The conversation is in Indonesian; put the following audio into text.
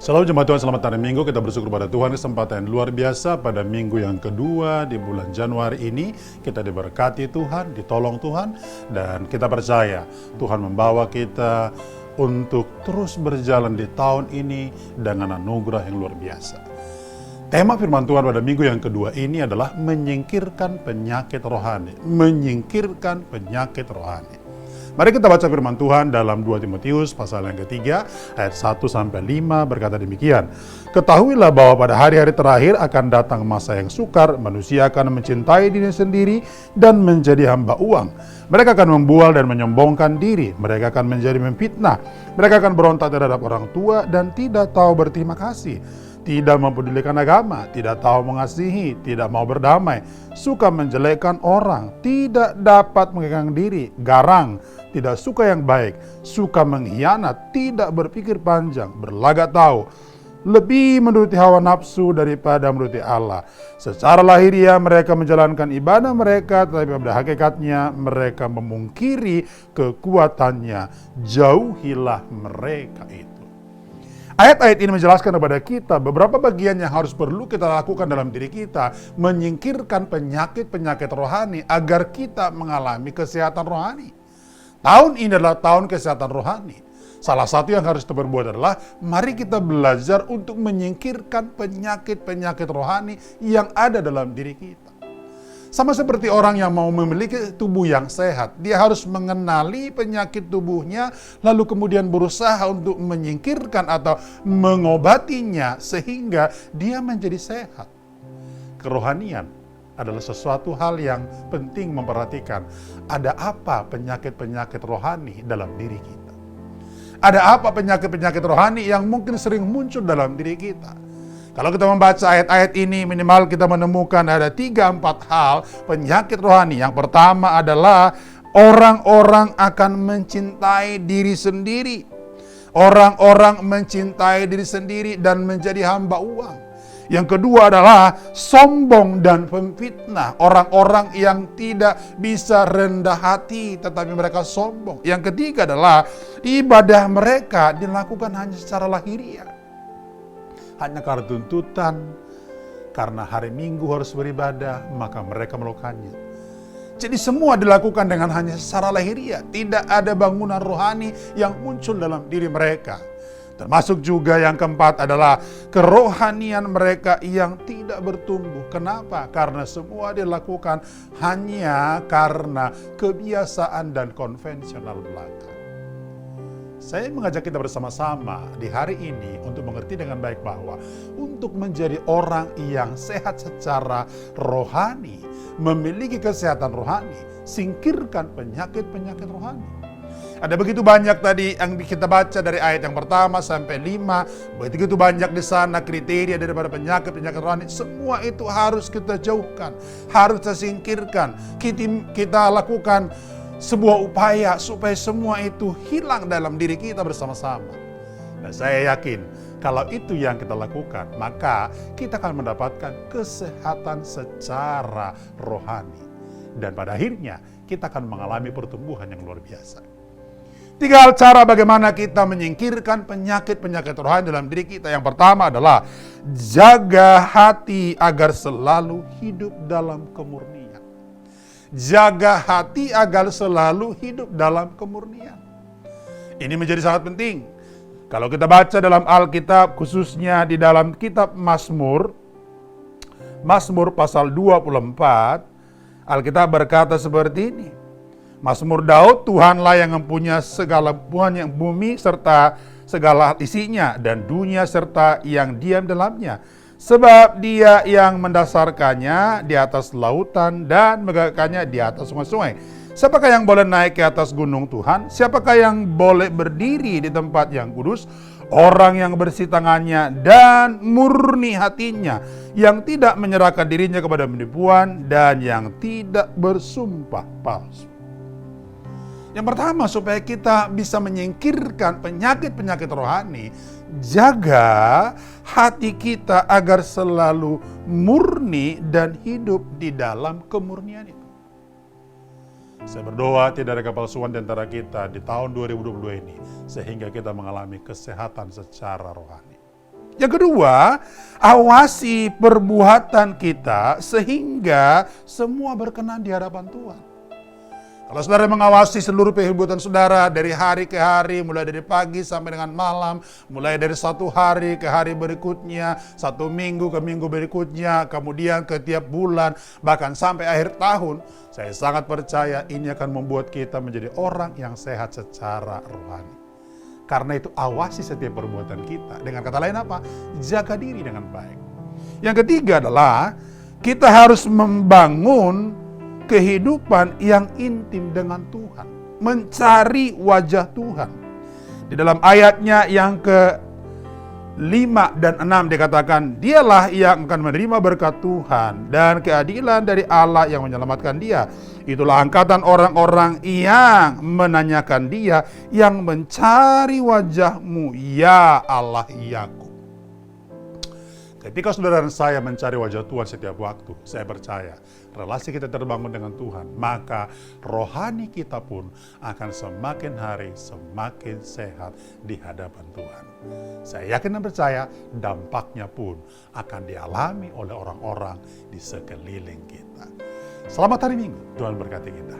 Selalu jemaat Tuhan, selamat hari Minggu. Kita bersyukur pada Tuhan kesempatan yang luar biasa pada minggu yang kedua di bulan Januari ini. Kita diberkati Tuhan, ditolong Tuhan, dan kita percaya Tuhan membawa kita untuk terus berjalan di tahun ini dengan anugerah yang luar biasa. Tema firman Tuhan pada minggu yang kedua ini adalah menyingkirkan penyakit rohani. Menyingkirkan penyakit rohani. Mari kita baca firman Tuhan dalam 2 Timotius pasal yang ketiga ayat 1-5 berkata demikian. Ketahuilah bahwa pada hari-hari terakhir akan datang masa yang sukar, manusia akan mencintai diri sendiri dan menjadi hamba uang. Mereka akan membual dan menyombongkan diri, mereka akan menjadi memfitnah, mereka akan berontak terhadap orang tua dan tidak tahu berterima kasih. Tidak mempedulikan agama, tidak tahu mengasihi, tidak mau berdamai, suka menjelekkan orang, tidak dapat mengenang diri, garang, tidak suka yang baik, suka mengkhianat, tidak berpikir panjang, berlagak tahu, lebih menuruti hawa nafsu daripada menuruti Allah. Secara lahiriah mereka menjalankan ibadah mereka, tetapi pada hakikatnya mereka memungkiri kekuatannya. Jauhilah mereka itu. Ayat-ayat ini menjelaskan kepada kita beberapa bagian yang harus perlu kita lakukan dalam diri kita, menyingkirkan penyakit-penyakit rohani agar kita mengalami kesehatan rohani. Tahun ini adalah tahun kesehatan rohani. Salah satu yang harus kita perbuat adalah mari kita belajar untuk menyingkirkan penyakit-penyakit rohani yang ada dalam diri kita. Sama seperti orang yang mau memiliki tubuh yang sehat, dia harus mengenali penyakit tubuhnya, lalu kemudian berusaha untuk menyingkirkan atau mengobatinya sehingga dia menjadi sehat. Kerohanian adalah sesuatu hal yang penting memperhatikan. Ada apa penyakit-penyakit rohani dalam diri kita? Ada apa penyakit-penyakit rohani yang mungkin sering muncul dalam diri kita? Kalau kita membaca ayat-ayat ini, minimal kita menemukan ada 3-4 hal penyakit rohani. Yang pertama adalah orang-orang akan mencintai diri sendiri. Orang-orang mencintai diri sendiri dan menjadi hamba uang. Yang kedua adalah sombong dan pemfitnah. Orang-orang yang tidak bisa rendah hati tetapi mereka sombong. Yang ketiga adalah ibadah mereka dilakukan hanya secara lahiriah. Hanya karena tuntutan, karena hari Minggu harus beribadah, maka mereka melakukannya. Jadi semua dilakukan dengan hanya secara lahiriah. Tidak ada bangunan rohani yang muncul dalam diri mereka. Termasuk juga yang keempat adalah kerohanian mereka yang tidak bertumbuh. Kenapa? Karena semua dilakukan hanya karena kebiasaan dan konvensional belaka. Saya mengajak kita bersama-sama di hari ini untuk mengerti dengan baik bahwa untuk menjadi orang yang sehat secara rohani, memiliki kesehatan rohani, singkirkan penyakit-penyakit rohani. Ada begitu banyak tadi yang kita baca dari ayat yang pertama sampai 5, begitu banyak di sana kriteria daripada penyakit-penyakit rohani. Semua itu harus kita jauhkan, harus kita singkirkan. Kita lakukan sebuah upaya supaya semua itu hilang dalam diri kita bersama-sama. Dan saya yakin kalau itu yang kita lakukan, maka kita akan mendapatkan kesehatan secara rohani. Dan pada akhirnya kita akan mengalami pertumbuhan yang luar biasa. 3 hal cara bagaimana kita menyingkirkan penyakit-penyakit rohani dalam diri kita. Yang pertama adalah jaga hati agar selalu hidup dalam kemurnian. Jaga hati agar selalu hidup dalam kemurnian. Ini menjadi sangat penting. Kalau kita baca dalam Alkitab, khususnya di dalam kitab Mazmur pasal 24, Alkitab berkata seperti ini. Mazmur Daud, Tuhanlah yang mempunyai segala bumi serta segala isinya, dan dunia serta yang diam dalamnya. Sebab Dia yang mendasarkannya di atas lautan dan megahkannya di atas sungai-sungai. Siapakah yang boleh naik ke atas gunung Tuhan? Siapakah yang boleh berdiri di tempat yang kudus? Orang yang bersih tangannya dan murni hatinya, yang tidak menyerahkan dirinya kepada penipuan dan yang tidak bersumpah palsu. Yang pertama, supaya kita bisa menyingkirkan penyakit-penyakit rohani, jaga hati kita agar selalu murni dan hidup di dalam kemurnian itu. Saya berdoa tidak ada kepalsuan di antara kita di tahun 2022 ini, sehingga kita mengalami kesehatan secara rohani. Yang kedua, awasi perbuatan kita sehingga semua berkenan di hadapan Tuhan. Kalau saudara mengawasi seluruh perbuatan saudara dari hari ke hari, mulai dari pagi sampai dengan malam, mulai dari satu hari ke hari berikutnya, satu minggu ke minggu berikutnya, kemudian ke tiap bulan, bahkan sampai akhir tahun, saya sangat percaya ini akan membuat kita menjadi orang yang sehat secara rohani. Karena itu awasi setiap perbuatan kita. Dengan kata lain apa? Jaga diri dengan baik. Yang ketiga adalah kita harus membangun kehidupan yang intim dengan Tuhan. Mencari wajah Tuhan. Di dalam ayatnya yang ke-5 dan 6 dikatakan, dialah yang akan menerima berkat Tuhan dan keadilan dari Allah yang menyelamatkan dia. Itulah angkatan orang-orang yang menanyakan dia, yang mencari wajah-Mu, ya Allah Yakub. Ketika saudara dan saya mencari wajah Tuhan setiap waktu, saya percaya relasi kita terbangun dengan Tuhan, maka rohani kita pun akan semakin hari semakin sehat di hadapan Tuhan. Saya yakin dan percaya dampaknya pun akan dialami oleh orang-orang di sekeliling kita. Selamat hari Minggu, Tuhan berkati kita.